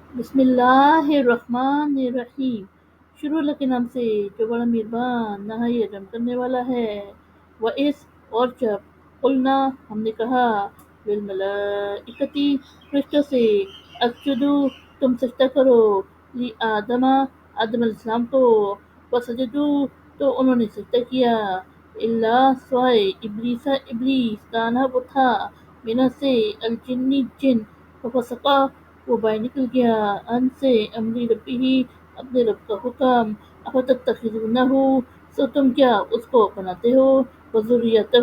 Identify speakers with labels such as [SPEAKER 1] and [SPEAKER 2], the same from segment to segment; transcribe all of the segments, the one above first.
[SPEAKER 1] بسم اللہ الرحمن الرحیم۔ شروع اللہ کے نام سے جو بڑا مہربان نہایت رحم کرنے والا ہے۔ وَإِذْ اور جب قلنا ہم نے کہا للملائکتی فرشتوں سے اسجدو تم سجدہ کرو لی آدم آدم علیہ السلام کو وسجدو تو انہوں نے سجدہ کیا اللہ سوائے ابلیس کانا وہ تھا بنا سے الجنی جن ففسقا وہ باہر نکل گیا ان سے امری ربی ہی اپنے رب کا حکم افتتخذونہ سو تم کیا اس کو بناتے ہو وذریتہ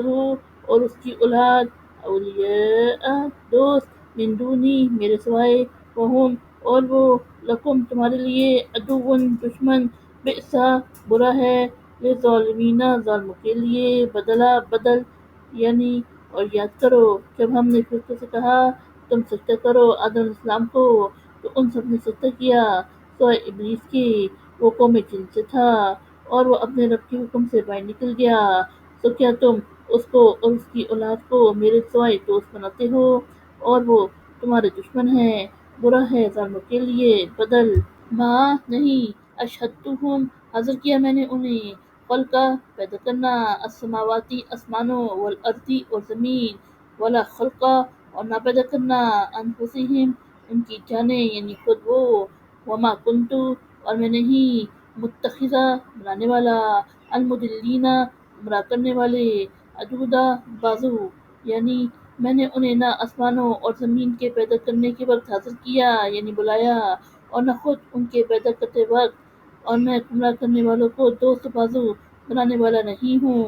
[SPEAKER 1] اور اس کی اولاد اولیاء دوست من دونی میرے سوائے وہم اور وہ لکم تمہارے لیے عدوٌ دشمن بئسا برا ہے للظالمین ظالموں کے لیے بدل یعنی اور یاد کرو جب ہم نے فرشتوں سے کہا تم سجدہ کرو آدم علیہ السلام کو تو ان سب نے سجدہ کیا سوائے ابلیس کی وہ قوم جن سے تھا اور وہ اپنے رب کے حکم سے باہر نکل گیا تو کیا تم اس کو اور اس کی اولاد کو میرے سوائے دوست بناتے ہو اور وہ تمہارے دشمن ہیں برا ہے ظالموں کے لیے بدل ماں نہیں اشہدتہم حاضر کیا میں نے انہیں خلقہ پیدا کرنا السماواتی آسمانوں والارضی اور زمین ولا خلقہ اور نہ پیدا کرنا انفسہم ان کی جانیں یعنی خود وہ وما کنتو اور میں نہیں متخذہ بنانے والا المدلین گمراہ کرنے والے عدودا بازو یعنی میں نے انہیں نہ آسمانوں اور زمین کے پیدا کرنے کے وقت حاضر کیا یعنی بلایا اور نہ خود ان کے پیدا کرتے وقت اور میں گمراہ کرنے والوں کو دوست بازو بنانے والا نہیں ہوں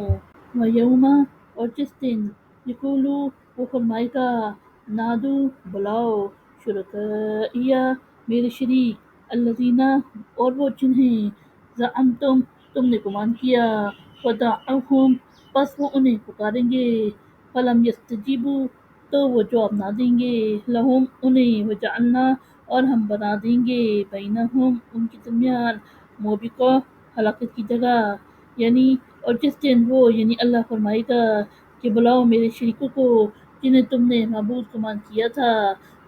[SPEAKER 1] وَيَوْمَ اور جس دن یقولو وہ فرمائے گا نادو بلاؤ شرکائیا میرے شریک الذین اور وہ جنہیں زعمتم تم نے گمان کیا فدعوہم پس وہ انہیں پکاریں گے فلم یستجیبوا تو وہ جواب نہ دیں گے لہم انہیں وجعلنا اور ہم بنا دیں گے بینہم ان کے درمیان موبقہ ہلاکت کی جگہ یعنی اور جس دن وہ یعنی اللہ فرمائے گا کہ بلاؤ میرے شریکوں کو جنہیں تم نے معبود گمان کیا تھا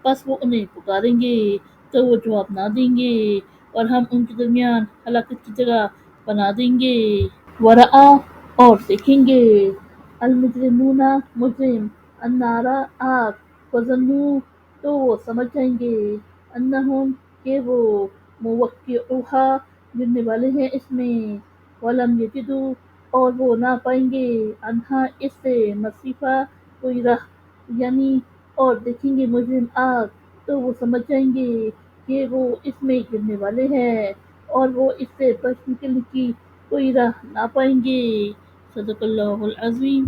[SPEAKER 1] پس وہ انہیں پکاریں گے تو وہ جواب نہ دیں گے اور ہم ان کے درمیان ہلاکت کی جگہ بنا دیں گے ورآ اور دیکھیں گے المجرمون مجرم النارا آگ وظنوا تو وہ سمجھ جائیں گے انہم کہ وہ موقعوہا گرنے والے ہیں اس میں ولم یجدوا اور وہ نہ پائیں گے انہا اس سے مصرفا کوئی راہ یعنی اور دیکھیں گے مجرم آگ تو وہ سمجھ جائیں گے کہ وہ اس میں گرنے والے ہیں اور وہ اس سے بچ نکلنے کی کوئی راہ نہ پائیں گے صدق اللہ العظیم